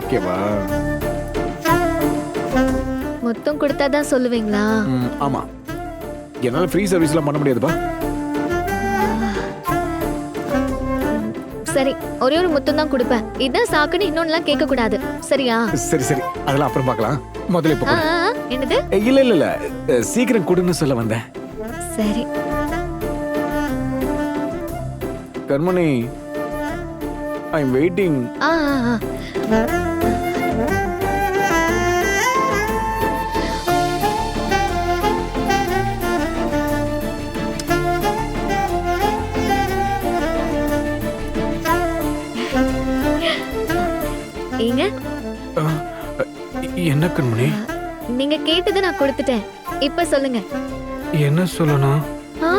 ஓகேவா? மொத்தம் கொடுத்தாதான் சொல்லுவீங்களா? ஆமா. என்னால ஃப்ரீ சர்வீஸ்லாம் பண்ண முடியாதுப்பா. சரி, ஒரே ஒரு முத்தம் தான் கொடுப்பேன். இதான் சாக்குன்னு இன்னொன்னுலாம் கேட்க கூடாது. சரியா? சரி சரி, அதெல்லாம் அப்புறம் பார்க்கலாம். முதல்ல இப்ப கொடு. என்னது? இல்ல இல்ல இல்ல, சீக்கிரம் கொடுன்னு சொல்ல வந்தேன். சரி. கண்மணி, ஐ எம் வெயிட்டிங். ஆ ஆ ஆ. ஏங்க, என்ன கண்மணி? நீங்க கேட்டதை நான் கொடுத்துட்டேன். இப்ப சொல்லுங்க. என்ன சொல்லணும்? ஆ